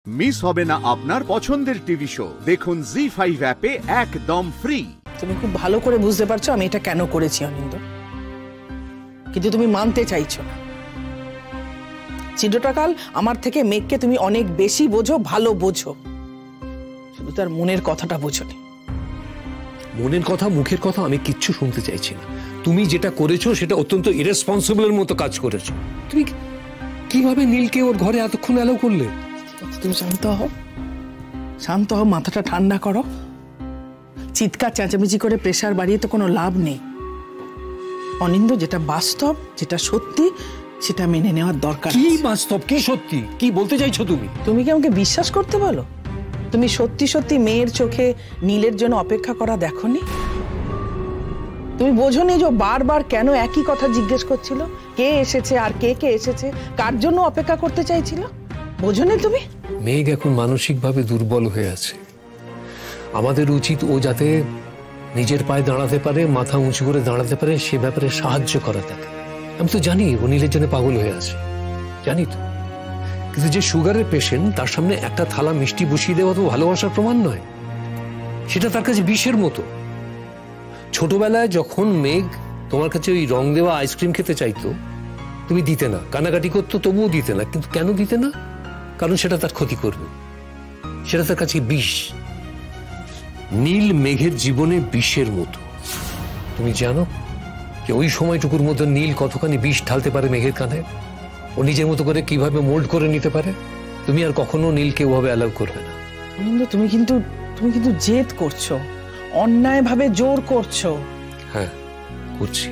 Miss হবে না আপনার পছন্দের টিভি শো। দেখুন জি5 অ্যাপে একদম ফ্রি। তুমি খুব ভালো করে বুঝতে পারছো আমি এটা কেন করেছি অনিন্দ, কিন্তু তুমি মানতে চাইছো না। চিরটাকাল আমার থেকে মেঘকে তুমি অনেক বেশি বোঝো, ভালো বোঝো, শুধু তার মনের কথাটা বোঝোনি। মনের কথা, মুখের কথা আমি কিচ্ছু শুনতে চাইছি না। তুমি যেটা করেছো সেটা অত্যন্ত ইরেসপন্সিবলের মতো কাজ করেছো। তুমি কিভাবে নীলকে ওর ঘরে এতক্ষণ অ্যালাউ করলে? তুমি শান্ত হও, শান্ত হও, মাথাটা ঠান্ডা করো। চিৎকার চেঁচামেচি করে প্রেসার বাড়িয়ে তো কোনো লাভ নেই অনিন্দ। যেটা বাস্তব, যেটা সত্যি, সেটা মেনে নেওয়ার দরকার। কি বাস্তব, কি সত্যি, কি বলতে চাইছো তুমি? তুমি কি আমাকে বিশ্বাস করতে বলো? তুমি সত্যি সত্যি মেয়ের চোখে নীলের জন্য অপেক্ষা করা দেখোনি? তুমি বোঝোনি যে বারবার কেন একই কথা জিজ্ঞেস করছিল, কে এসেছে আর কে কে এসেছে, কার জন্য অপেক্ষা করতে চাইছিল? বোঝোনি তুমি? মেঘ এখন মানসিকভাবে দুর্বল হয়ে আছে। আমাদের উচিত ও যাতে নিজের পায়ে দাঁড়াতে পারে, মাথা উঁচু করে দাঁড়াতে পারে, সে ব্যাপারে সাহায্য করা তাকে। আমি তো জানি ও নীলের জন্য পাগল হয়ে আছে, জানি তো। কিন্তু যে সুগারের পেশেন্ট, তার সামনে একটা থালা মিষ্টি বসিয়ে দেওয়া তো ভালোবাসার প্রমাণ নয়, সেটা তার কাছে বিষের মতো। ছোটবেলায় যখন মেঘ তোমার কাছে ওই রং দেওয়া আইসক্রিম খেতে চাইতো, তুমি দিতে না, কানাকাটি করতো, তবুও দিতে না। কিন্তু কেন দিতে না? কারণ সেটা তার ক্ষতি করবে, সেটা তার কাছে বিষ। নীল মেঘের জীবনে বিষের মতো। তুমি জানো যে ওই সময়টুকুর মধ্যে নীল কতখানি বিষ ঢালতে পারে মেঘের কাঁধে? ও নিজের মতো করে কিভাবে মোল্ড করে নিতে পারে। তুমি আর কখনো নীলকে ওভাবে অ্যালাউ করবে না। তুমি কিন্তু জেদ করছো, অন্যায় ভাবে জোর করছো। হ্যাঁ, করছি।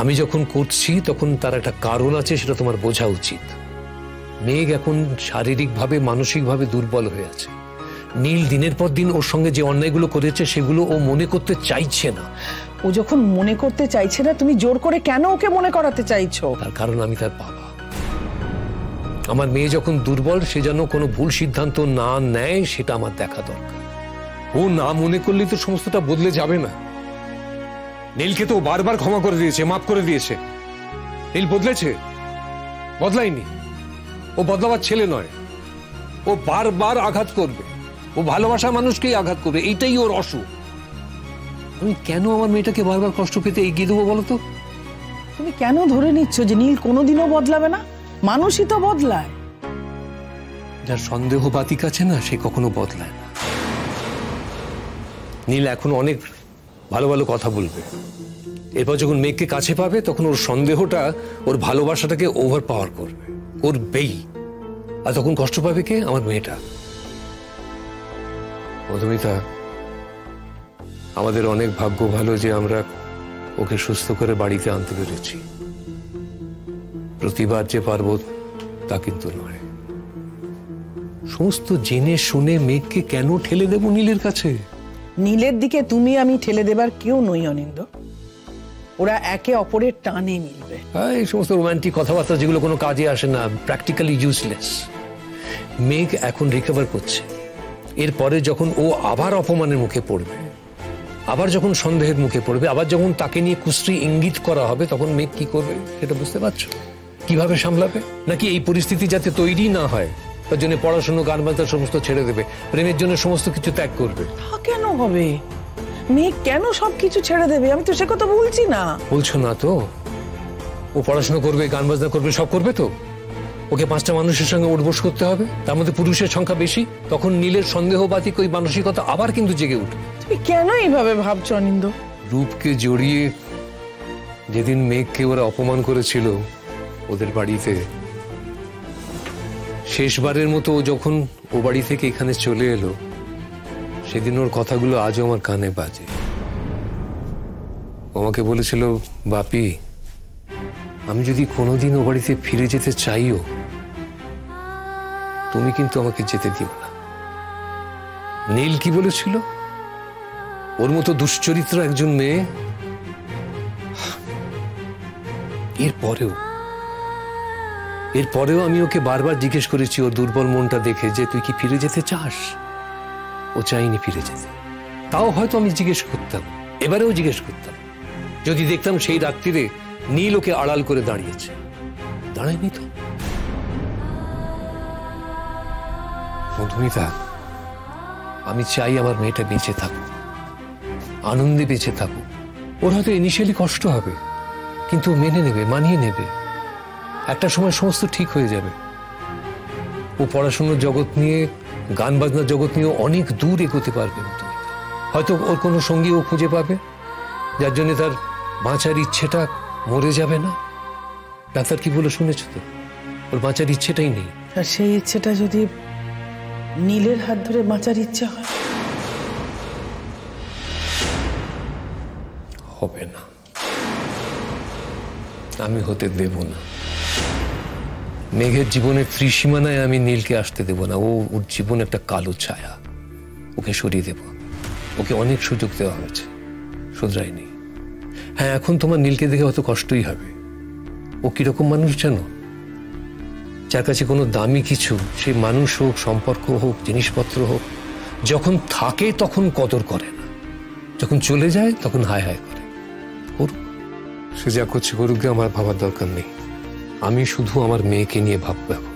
আমি যখন করছি তখন তার একটা কারণ আছে, সেটা তোমার বোঝা উচিত। মেঘ এখন শারীরিকভাবে, মানসিকভাবে দুর্বল হয়ে আছে। নীল দিনের পর দিন ওর সঙ্গে যে অন্যায়গুলো করেছে সেগুলো ও মনে করতে চাইছে না। ও যখন মনে করতে চাইছে না, তুমি জোর করে কেন ওকে মনে করাতে চাইছো? তার কারণ আমি তার বাবা। আমার মেয়ে যখন দুর্বল, সে যেন কোনো ভুল সিদ্ধান্ত না নেয়, সেটা আমার দেখা দরকার। ও না মনে করলেই তো সমস্তটা বদলে যাবে না। নীলকে তো বারবার ক্ষমা করে দিয়েছে, মাফ করে দিয়েছে। নীল বদলেছে? বদলায়নি। ও বদলাবার ছেলে নয়। ও বারবার আঘাত করবে, ও ভালোবাসা মানুষকেই আঘাত করবে, এইটাই ওর অসুখ। আমি কেন আমার মেয়েটাকে বারবার কষ্ট পেতে এগিয়ে দেবো বলো তো? তুমি কেন ধরে নিচ্ছ যে নীল কোনোদিনও বদলাবে না? মানুষই তো বদলায়। যার সন্দেহ বাতিক আছে না, সে কখনো বদলায় না। নীল এখন অনেক ভালো ভালো কথা বলবে। এরপর যখন মেঘকে কাছে পাবে, তখন ওর সন্দেহটা ওর ভালোবাসাটাকে ওভার পাওয়ার করবে, করবেই। আর তখন কষ্ট পাবে কে? আমার মেয়েটা। মধুমিতা, আমাদের অনেক ভাগ্য ভালো যে আমরা ওকে সুস্থ করে বাড়িতে আনতে পেরেছি। প্রতিবার যে পারবো তা কিন্তু নয়। সমস্ত জেনে শুনে মেঘকে কেন ঠেলে দেব নীলের কাছে? নীলের দিকে তুমি আমি ঠেলে দেবার কেউ নই অনিন্দ। ওরা একে অপরের টানে মিলবে। এই সমস্ত রোমান্টিক কথাবার্তা যেগুলো কোনো কাজে আসে না, প্র্যাকটিক্যালি ইউজলেস। মেঘ এখন রিকভার করছে। এরপরে যখন ও আবার অপমানের মুখে পড়বে, আবার যখন সন্দেহের মুখে পড়বে, আবার যখন তাকে নিয়ে কুশ্রী ইঙ্গিত করা হবে, তখন মেঘ কি করবে সেটা বুঝতে পারছো? কিভাবে সামলাবে? নাকি এই পরিস্থিতি যাতে তৈরি না হয় তার জন্য পড়াশোনা, গান বাজনা সমস্ত ছেড়ে দেবে, প্রেমের জন্য সমস্ত কিছু ত্যাগ করবে? তা কেন হবে? মেঘ কেন সবকিছু ছেড়ে দেবে? আমি তো সে কথা বলছি না। বলছো না তো? ও পড়াশোনা করবে, গান বাজনা করবে, সব করবে তো? ওকে 5টা মানুষের সঙ্গে উঠবোস করতে হবে, তার মধ্যে পুরুষের সংখ্যা বেশি। তখন নীলের সন্দেহবাতিক ওই মানসিকতা আবার কিন্তু জেগে উঠবে। তুমি কেন এইভাবে ভাবছো অনিন্দ? রূপকে জড়িয়ে যেদিন মেঘকে ওরা অপমান করেছিল ওদের বাড়িতে, শেষবারের মতো ও যখন ও বাড়ি থেকে এখানে চলে এলো, সেদিন ওর কথাগুলো আজও আমার কানে বাজে। আমাকে বলেছিল, বাপি, আমি যদি কোনোদিন ও বাড়িতে ফিরে যেতে চাইও, তুমি কিন্তু আমাকে যেতে দিও না। নীল কি বলেছিল? ওর মতো দুশ্চরিত্র একজন মেয়ে। এরপরেও আমি ওকে বারবার জিজ্ঞেস করেছি ওর দুর্বল মনটা দেখে, যে তুই কি ফিরে যেতে চাস? ও চাইনি ফিরে যেতে। তাও হয়তো আমি জিজ্ঞেস করতাম, এবারেও জিজ্ঞেস করতাম, যদি দেখতাম সেই রাত্রিরে নীল ওকে আড়াল করে দাঁড়িয়েছে। দাঁড়ায়নি তো। মধুমিতা, আমি চাই আমার মেয়েটা বেঁচে থাকুক, আনন্দে বেঁচে থাকুক। ওর হয়তো ইনিশিয়ালি কষ্ট হবে, কিন্তু মেনে নেবে, মানিয়ে নেবে। একটা সময় সমস্ত ঠিক হয়ে যাবে। ও পড়াশোনার জগৎ নিয়ে, গান বাজনার জগৎ নিয়ে অনেক দূর এগোতে পারবে। হয়তো ওর কোনো সঙ্গী ও খুঁজে পাবে, যার জন্য তার বাঁচার ইচ্ছেটা মরে যাবে না। ডাক্তার কি বলে শুনেছো তো? ওর বাঁচার ইচ্ছেটাই নেই। আর সেই ইচ্ছেটা যদি নীলের হাত ধরে বাঁচার ইচ্ছা হয়? হবে না, আমি হতে দেব না। মেঘের জীবনের ত্রিসীমানায় আমি নীলকে আসতে দেব না। ওর জীবন একটা কালো ছায়া, ওকে সরিয়ে দেব। ওকে অনেক সুযোগ দেওয়া হয়েছে, শুধরায়নি। হ্যাঁ, এখন তোমার নীলকে দেখে হয়তো কষ্টই হবে। ও কিরকম মানুষ জানো? যার কাছে কোনো দামি কিছু, সে মানুষ হোক, সম্পর্ক হোক, জিনিসপত্র হোক, যখন থাকে তখন কদর করে না, যখন চলে যায় তখন হায় হায় করে। করুক, সে যা করছে করুক, আমার ভাবার দরকার নেই। আমি শুধু আমার মেয়েকে নিয়ে ভাববো এখন।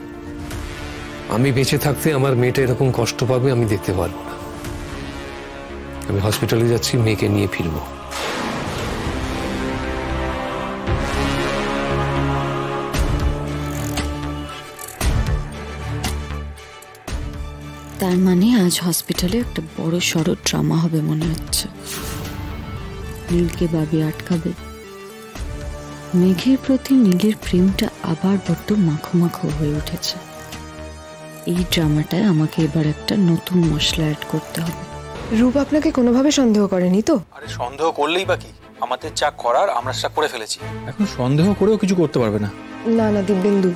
আমি বেঁচে থাকতে আমার মেয়েটা এরকম কষ্ট পাবে আমি দেখতে পারবো না। আমি হসপিটালে যাচ্ছি, মেয়েকে নিয়ে ফিরবো। তার মানে আজ হসপিটালে একটা বড় সড় ড্রামা হবে মনে হচ্ছে। নীলকে বাবি আটকাবে। মেঘের প্রতি নীলের প্রেমটা আবার বড্ড মাখো মাখো হয়ে উঠেছে। এই ড্রামাটায় আমাকে এবার একটা নতুন মশলা অ্যাড করতে হবে। রূপ আপনাকে কোনোভাবে সন্দেহ করেনি তো? আরে সন্দেহ করলেই বা কি, আমাদের যা করার আমরা সেটা করে ফেলেছি। এখন সন্দেহ করেও কিছু করতে পারবে না। না না দিব্যেন্দু,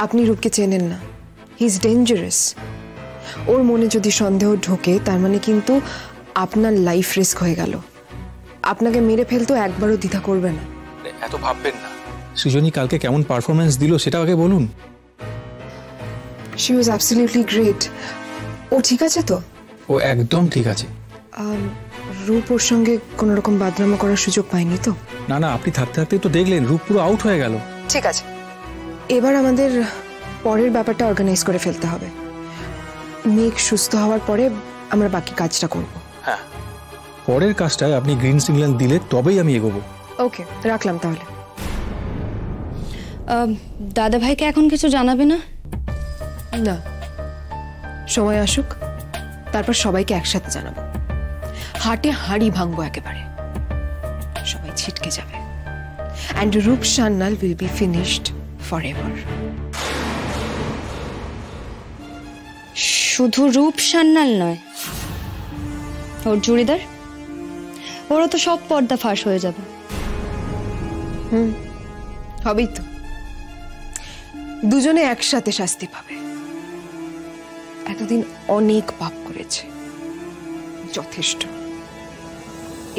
আপনি রূপকে চেনেন না। He is dangerous. ওর মনে যদি সন্দেহ ঢোকে, তার মানে কিন্তু আপনার লাইফ রিস্ক হয়ে গেল। আপনাকে মেরে ফেলতেও একবারও দ্বিধা করবে না। এত ভাববেন না। সৃজনী কালকে কেমন পারফরমেন্স দিল সেটা আগে বলুন। She was absolutely great. ও ঠিক আছে তো? ও একদম ঠিক আছে। রূপ ওর সঙ্গে কোনো রকম বাদরামো করার সুযোগ পায়নি তো? না না, আপনি থাকতে থাকতে তো দেখলেন রূপ পুরো আউট হয়ে গেল। ঠিক আছে, এবার আমাদের পরের ব্যাপারটা অর্গানাইজ করে ফেলতে হবে। মেঘ সুস্থ হওয়ার পরে আমরা বাকি কাজটা করব। হ্যাঁ, পরের কাজটায় আপনি গ্রিন সিগন্যাল দিলে তবেই আমি এগোবো। ওকে, রাখলাম তাহলে। দাদা ভাইকে এখন কিছু জানাবে না? না, সময় আসুক, তারপর সবাইকে একসাথে জানাবো। হাটে হাঁড়ি ভাঙবো একেবারে, সবাই ছিটকে যাবে। অ্যান্ড রূপ Sanyal will be finished for ever. শুধু রূপ সান্যাল নয়, ওর জুড়িদার, ওরও তো সব পর্দা ফাঁস হয়ে যাবে। হবেই তো, দুজনে একসাথে শাস্তি পাবে। এতদিন অনেক পাপ করেছে, যথেষ্ট।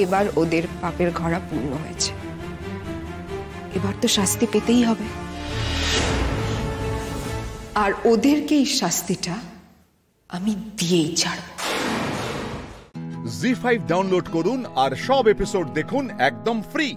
এবার ওদের পাপের ঘড়া পূর্ণ হয়েছে, এবার তো শাস্তি পেতেই হবে। আর ওদেরকে এই শাস্তিটা আমি দিয়েই ছাড়ব। জি5 ডাউনলোড করুন আর সব এপিসোড দেখুন একদম ফ্রি।